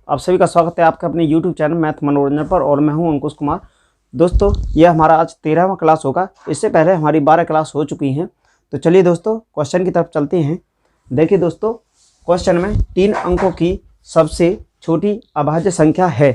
आप सभी का स्वागत है आपके अपने YouTube चैनल मैथ मनोरंजन पर और मैं हूं अंकुश कुमार। दोस्तों यह हमारा आज 13वां क्लास होगा। इससे पहले हमारी 12 क्लास हो चुकी हैं। तो चलिए दोस्तों क्वेश्चन की तरफ चलते हैं। देखिए दोस्तों, क्वेश्चन में 3 अंकों की सबसे छोटी अभाज्य संख्या है।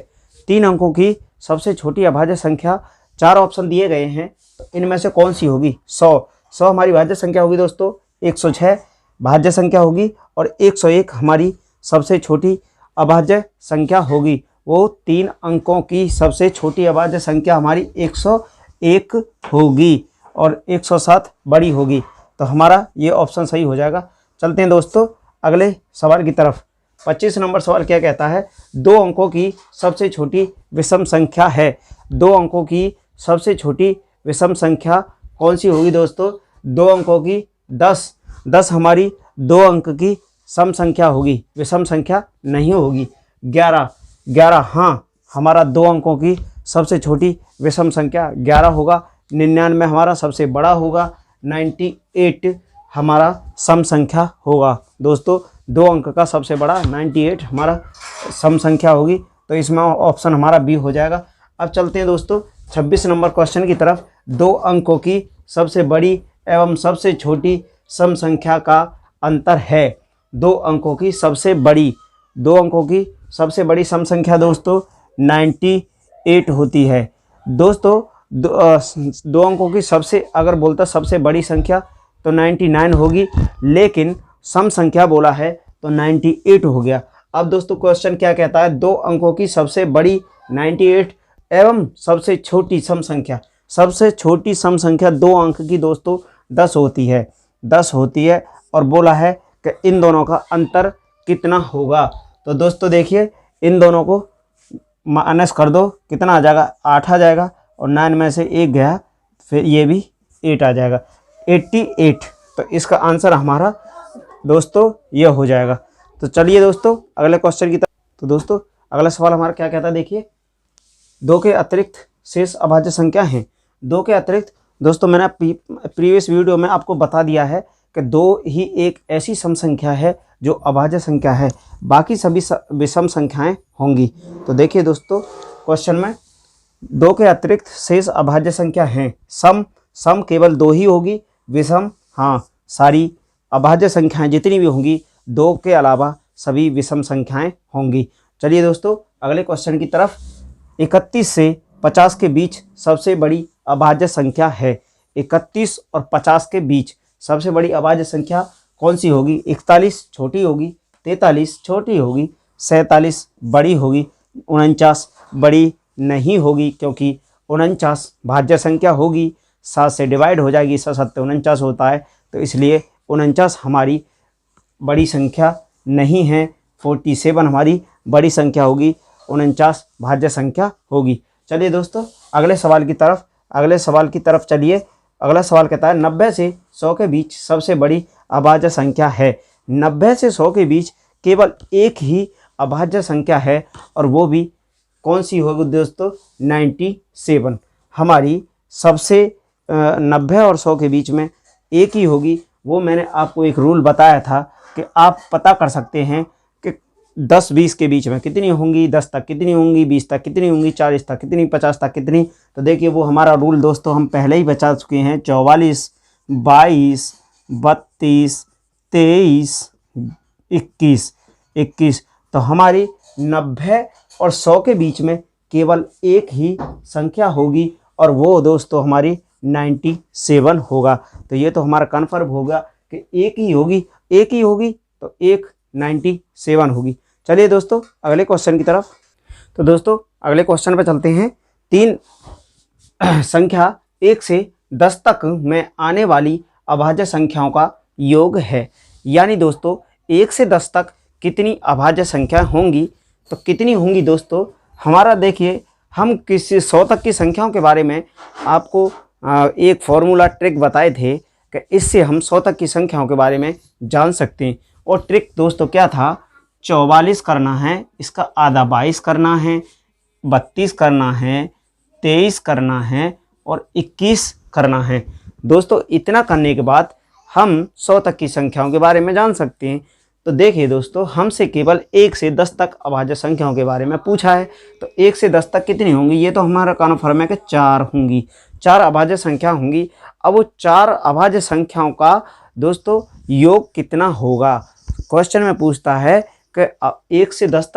3 अंकों की सबसे छोटी अभाज्य संख्या, 4 ऑप्शन दिए गए हैं। तो इनमें से कौन सी होगी? 100 हमारी भाज्य संख्या होगी दोस्तों। 106 भाज्य संख्या होगी और 101 हमारी सबसे छोटी अभाज्य संख्या होगी। वो 3 अंकों की सबसे छोटी अभाज्य संख्या हमारी 101 होगी और 107 बड़ी होगी। तो हमारा ये ऑप्शन सही हो जाएगा। चलते हैं दोस्तों अगले सवाल की तरफ। 25 नंबर सवाल क्या कहता है? 2 अंकों की सबसे छोटी विषम संख्या है। 2 अंकों की सबसे छोटी विषम संख्या कौन सी होगी दोस्तों? 2 अंकों की 10 हमारी 2 अंक की सम संख्या होगी, विषम संख्या नहीं होगी। 11 हाँ, हमारा 2 अंकों की सबसे छोटी विषम संख्या 11 होगा। 99 हमारा सबसे बड़ा होगा। 98 हमारा सम संख्या होगा। दोस्तों 2 अंक का सबसे बड़ा 98 हमारा सम संख्या होगी। तो इसमें ऑप्शन हमारा बी हो जाएगा। अब चलते हैं दोस्तों 26 नंबर क्वेश्चन की तरफ। 2 अंकों की सबसे बड़ी एवं सबसे छोटी सम संख्या का अंतर है। 2 अंकों की सबसे बड़ी सम संख्या दोस्तों 98 होती है। दोस्तों 2 अंकों की अगर बोलता सबसे बड़ी संख्या तो 99 होगी, लेकिन सम संख्या बोला है तो 98 हो गया। अब दोस्तों क्वेश्चन क्या कहता है? 2 अंकों की सबसे बड़ी 98 एवं सबसे छोटी सम संख्या। सबसे छोटी सम संख्या 2 अंक की दोस्तों 10 होती है और बोला है कि इन दोनों का अंतर कितना होगा। तो दोस्तों देखिए, इन दोनों को माइनस कर दो, कितना आ जाएगा? 8 आ जाएगा और 9 में से 1 गया, फिर ये भी 8 आ जाएगा, 88। तो इसका आंसर हमारा दोस्तों ये हो जाएगा। तो चलिए दोस्तों अगले क्वेश्चन की तरफ। तो दोस्तों अगला सवाल हमारा क्या कहता है? देखिए, 2 के अतिरिक्त शेष अभाज्य संख्या हैं। 2 के अतिरिक्त दोस्तों मैंने प्रीवियस वीडियो में आपको बता दिया है कि 2 ही एक ऐसी सम संख्या है जो अभाज्य संख्या है, बाकी सभी विषम संख्याएं होंगी। तो देखिए दोस्तों क्वेश्चन में 2 के अतिरिक्त शेष अभाज्य संख्या हैं। सम केवल 2 ही होगी, विषम हाँ सारी अभाज्य संख्याएं जितनी भी होंगी 2 के अलावा सभी विषम संख्याएं होंगी। चलिए दोस्तों अगले क्वेश्चन की तरफ। 31 से 50 के बीच सबसे बड़ी अभाज्य संख्या है। 31 और 50 के बीच सबसे बड़ी अभाज्य संख्या कौन सी होगी? 41 छोटी होगी, 43 छोटी होगी, 47 बड़ी होगी, 49 बड़ी नहीं होगी, क्योंकि 49 भाज्य संख्या होगी, 7 से डिवाइड हो जाएगी, 7 49 होता है, तो इसलिए 49 हमारी बड़ी संख्या नहीं है। 47 हमारी बड़ी संख्या होगी, 49 भाज्य संख्या होगी। चलिए दोस्तों अगले सवाल की तरफ चलिए। अगला सवाल कहता है 90 से 100 के बीच सबसे बड़ी अभाज्य संख्या है। 90 से 100 के बीच केवल एक ही अभाज्य संख्या है और वो भी कौन सी होगी दोस्तों? 97 हमारी सबसे 90 और 100 के बीच में एक ही होगी। वो मैंने आपको एक रूल बताया था कि आप पता कर सकते हैं कि 10-20 के बीच में कितनी होंगी, 10 तक कितनी होंगी, 20 तक कितनी होंगी, 40 तक कितनी, 50 तक कितनी। तो देखिए वो हमारा रूल दोस्तों हम पहले ही बता चुके हैं। 44, 22, 32, 23, 21। तो हमारी 90 और 100 के बीच में केवल एक ही संख्या होगी और वो दोस्तों हमारी 97 होगा। तो ये तो हमारा कन्फर्म होगा कि एक ही होगी तो एक 97 होगी। चलिए दोस्तों अगले क्वेश्चन की तरफ। तो दोस्तों अगले क्वेश्चन पे चलते हैं। 3 संख्या 1 से 10 तक में आने वाली अभाज्य संख्याओं का योग है। यानी दोस्तों 1 से 10 तक कितनी अभाज्य संख्या होंगी? तो कितनी होंगी दोस्तों? हमारा देखिए, हम किसी 100 तक की संख्याओं के बारे में आपको एक फॉर्मूला ट्रिक बताए थे कि इससे हम 100 तक की संख्याओं के बारे में जान सकते हैं। और ट्रिक दोस्तों क्या था? 44 करना है, इसका आधा 22 करना है, 32 करना है, 23 करना है और 21 करना है। दोस्तों इतना करने के बाद हम 100 तक की संख्याओं के बारे में जान सकते हैं। तो देखिए दोस्तों, हमसे केवल 1 से 10 तक अभाज्य संख्याओं के बारे में पूछा है। तो 1 से 10 तक कितनी होंगी, ये तो हमारा कन्फर्म है कि 4 होंगी, 4 अभाज्य संख्या होंगी। अब वो 4 अभाज्य संख्याओं का दोस्तों योग कितना होगा, क्वेश्चन में पूछता है कि 1 से 10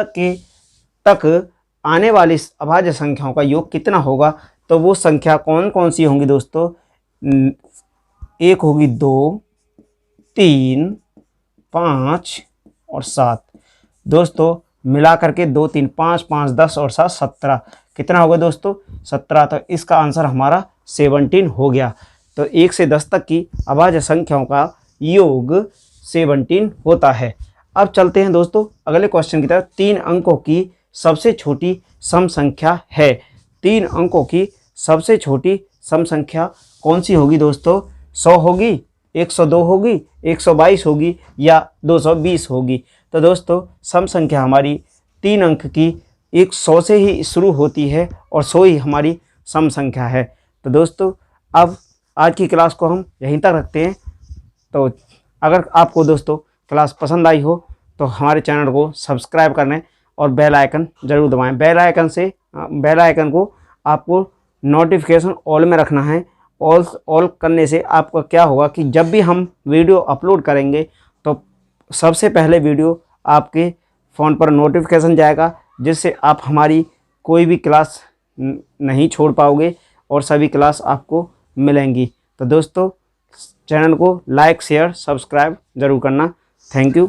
तक आने वाली अभाज्य संख्याओं का योग कितना होगा। तो वो संख्या कौन कौन सी होंगी दोस्तों, एक होगी 2, 3, 5 और 7। दोस्तों मिला करके 2, 3, 5, 5, 10 और 7, 17। कितना होगा दोस्तों, 17। तो इसका आंसर हमारा 17 हो गया। तो 1 से 10 तक की अभाज्य संख्याओं का योग 17 होता है। अब चलते हैं दोस्तों अगले क्वेश्चन की तरफ। 3 अंकों की सबसे छोटी सम संख्या है। 3 अंकों की सबसे छोटी सम संख्या कौन सी होगी दोस्तों, 100 होगी, 102 होगी, 122 होगी या 220 होगी। तो दोस्तों सम संख्या हमारी 3 अंक की 100 से ही शुरू होती है और 100 ही हमारी सम संख्या है। तो दोस्तों अब आज की क्लास को हम यहीं तक रखते हैं। तो अगर आपको दोस्तों क्लास पसंद आई हो तो हमारे चैनल को सब्सक्राइब करने और बेल आइकन ज़रूर दबाएं। बेल आइकन को आपको नोटिफिकेशन ऑल में रखना है। ऑल करने से आपका क्या होगा कि जब भी हम वीडियो अपलोड करेंगे तो सबसे पहले वीडियो आपके फ़ोन पर नोटिफिकेशन जाएगा, जिससे आप हमारी कोई भी क्लास नहीं छोड़ पाओगे और सभी क्लास आपको मिलेंगी। तो दोस्तों चैनल को लाइक, शेयर, सब्सक्राइब ज़रूर करना। Thank you.